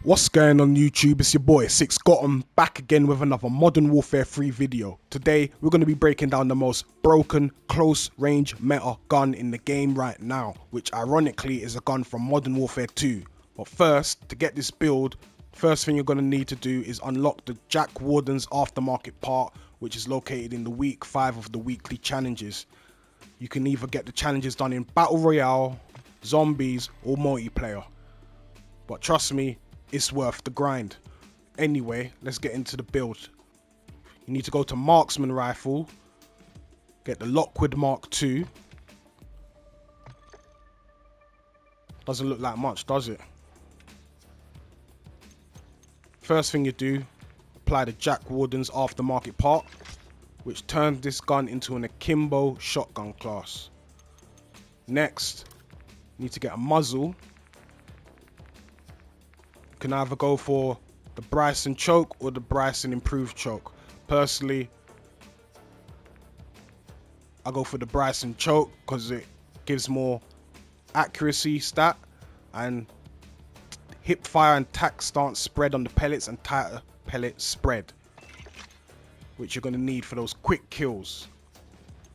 What's going on YouTube? It's your boy Six Gotham back again with another Modern Warfare 3 video. Today we're going to be breaking down the most broken close range meta gun in the game right now, which ironically is a gun from Modern Warfare 2. But first, to get this build, first thing you're going to need to do is unlock the Jack Warden's aftermarket part, which is located in the week 5 of the weekly challenges. You can either get the challenges done in Battle Royale, Zombies or multiplayer. But trust me, it's worth the grind. Anyway, let's get into the build. You need to go to Marksman Rifle, get the LOCKWOOD MK2. Doesn't look like much, does it? First thing you do, apply the Jack Warden's aftermarket part, which turns this gun into an AKIMBO shotgun class. Next, you need to get a muzzle. You can either go for the Bryson choke or the Bryson improved choke. Personally, I go for the Bryson choke because it gives more accuracy stat and hip fire and tack stance spread on the pellets and tighter pellet spread, which you're going to need for those quick kills.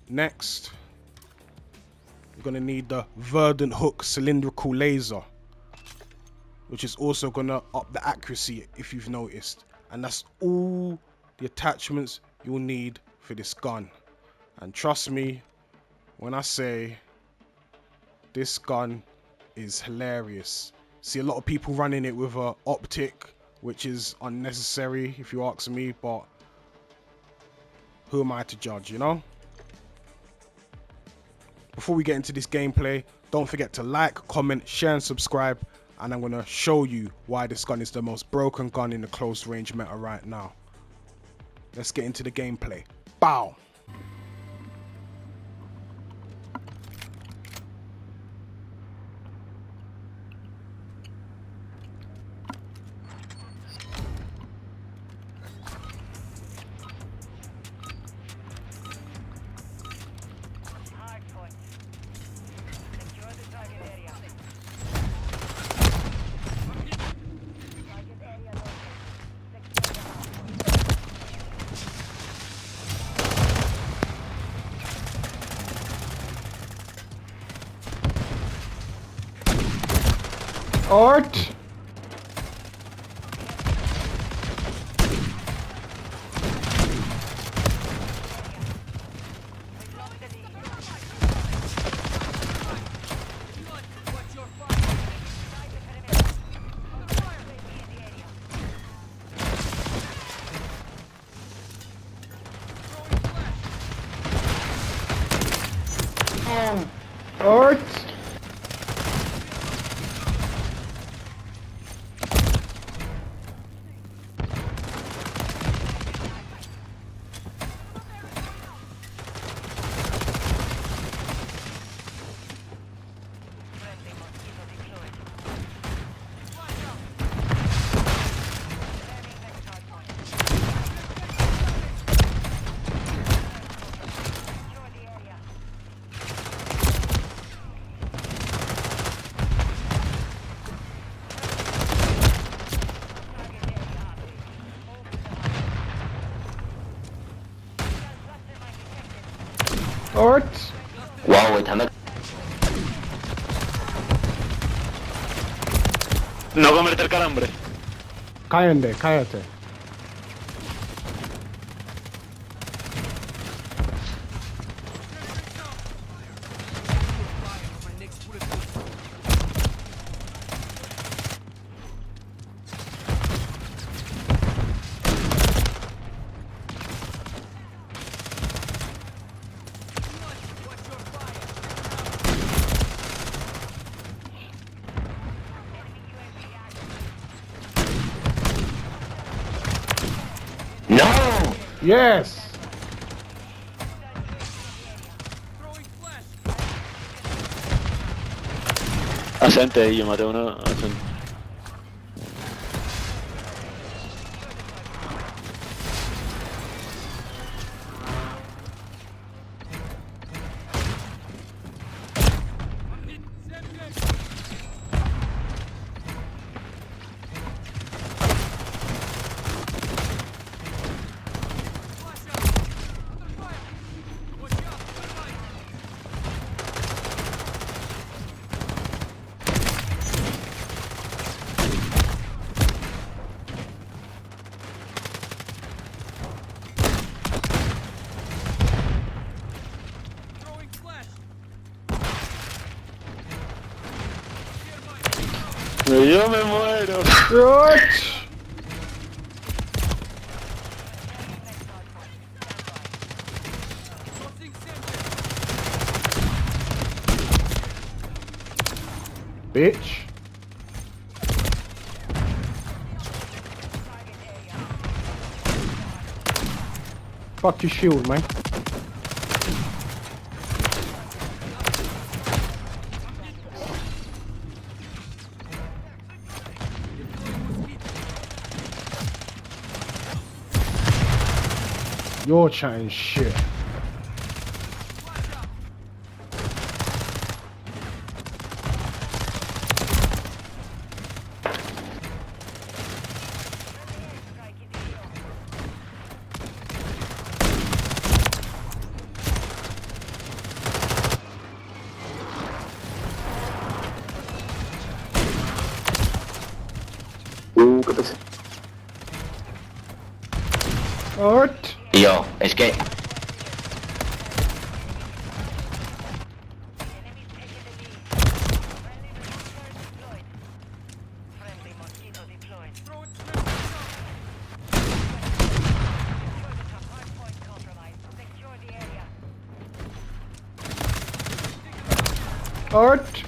Next, you're going to need the Verdant Hook cylindrical laser, which is also going to up the accuracy if you've noticed. And that's all the attachments you'll need for this gun. And trust me when I say this gun is hilarious. See a lot of people running it with a optic, which is unnecessary if you ask me, but who am I to judge, you know? Before we get into this gameplay, don't forget to like, comment, share and subscribe, and I'm going to show you why this gun is the most broken gun in the close range meta right now. Let's get into the gameplay. Bow! Art! Art! Art! Wow, wait, no comerte el calambre. Cállate. No! Yes! Asente, yo maté uno. Asente. Yo me muero. What? Bitch. Fuck your shield, man. You're chatting shit. ¿Qué pasa? Alright. Yo, es que... Alright.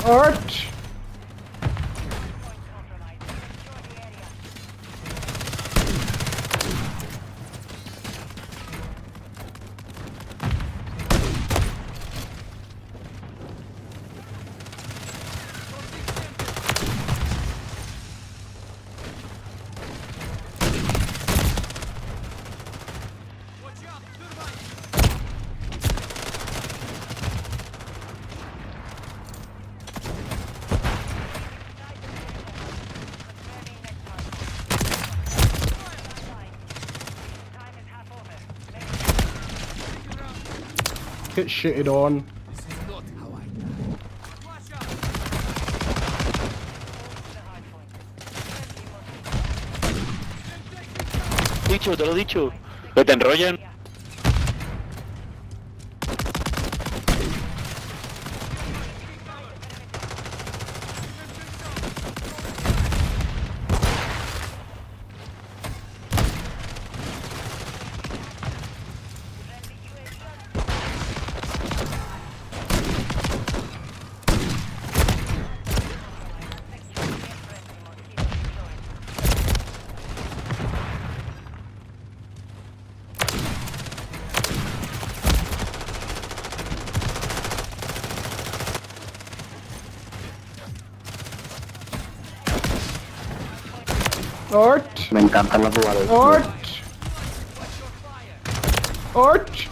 Alright. Get shitted on. Dicho, te lo he dicho. Que te enrollen. Alright. Me encantan las jugadas. Alright. Alright.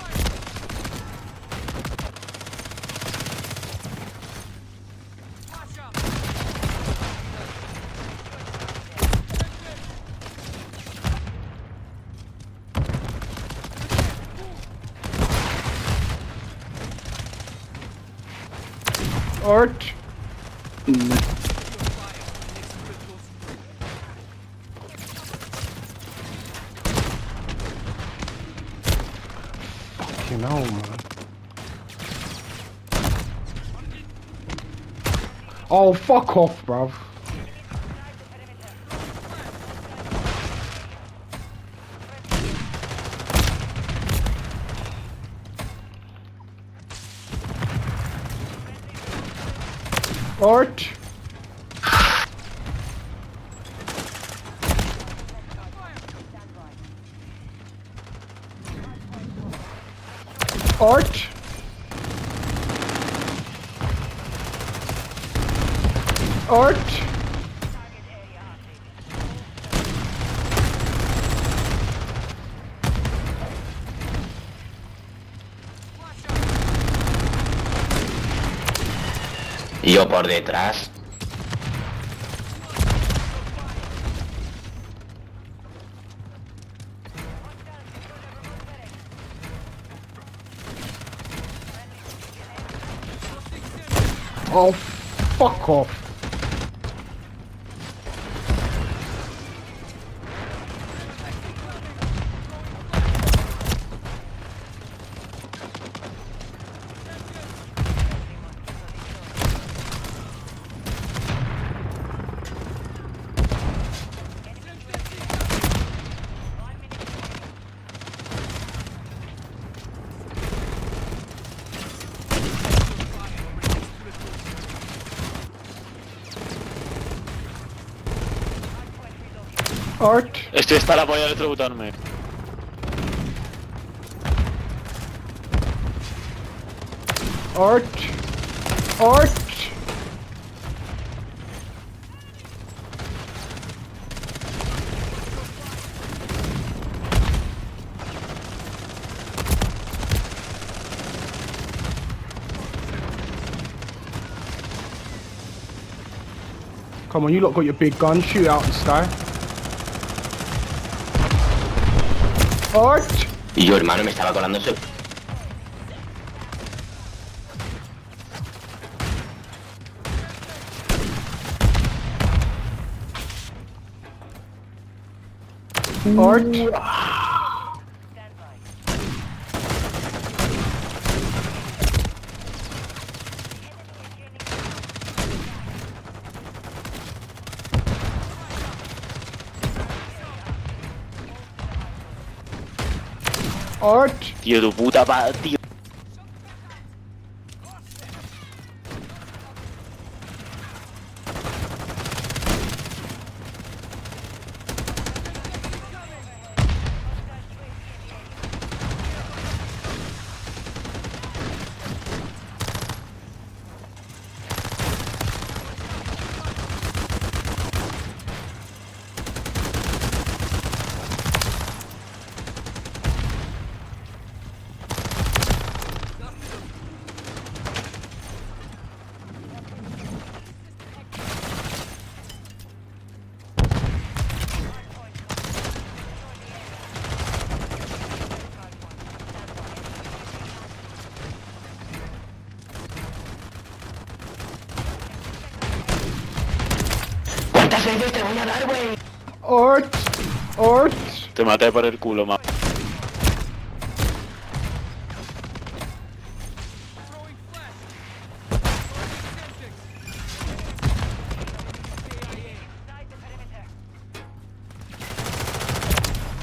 Alright. Fucking hell, man. Oh, fuck off, bruv. Art. Art. Art. Y yo por detrás. Oh, fuck off. Art. Estoy hasta la polla de electrocutarme. Art. Art. Come on, you lot got your big gun. Shoot out the sky. Art. Y yo, hermano, me estaba colando ese... Art. Art. Tío, tu puta madre, tío. ¿Cuántas veces te voy a dar, güey? Art. Art. Te maté por el culo, ma.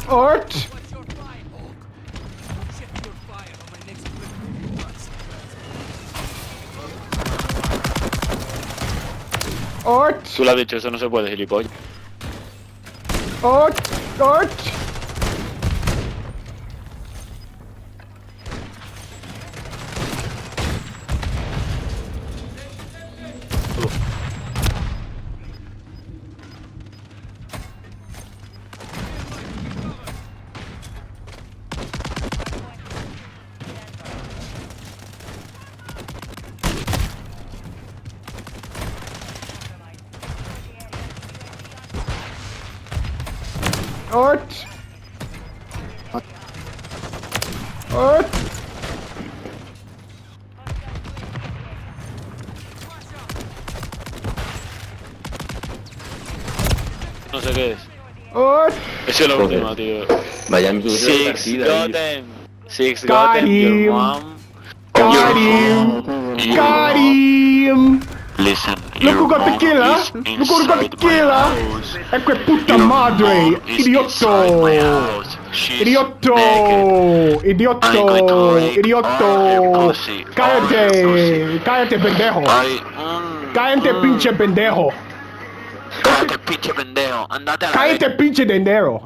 Art. Art. Tú lo has dicho, eso no se puede, gilipollas. Art. Art. Art. Art. No sé qué es. Art. Ese es lo Joder. último, tío. Vaya mierda de Six partida ahí. Goten. Six Got Goten, him. your mom. Got him. Your Got mom. him. Listen, Look your who got the mom killer. is Look who got the inside my killer. house. Ecco puta Your madre. mom is inside my house. She's naked. Idiotto. I'm going to rape all her Idiotto. pussy. All her Cállate. pussy. Cállate, pendejo. Cállate, pinche pendejo. Cállate, pinche pendejo. Andate a la Cállate, pinche dinero.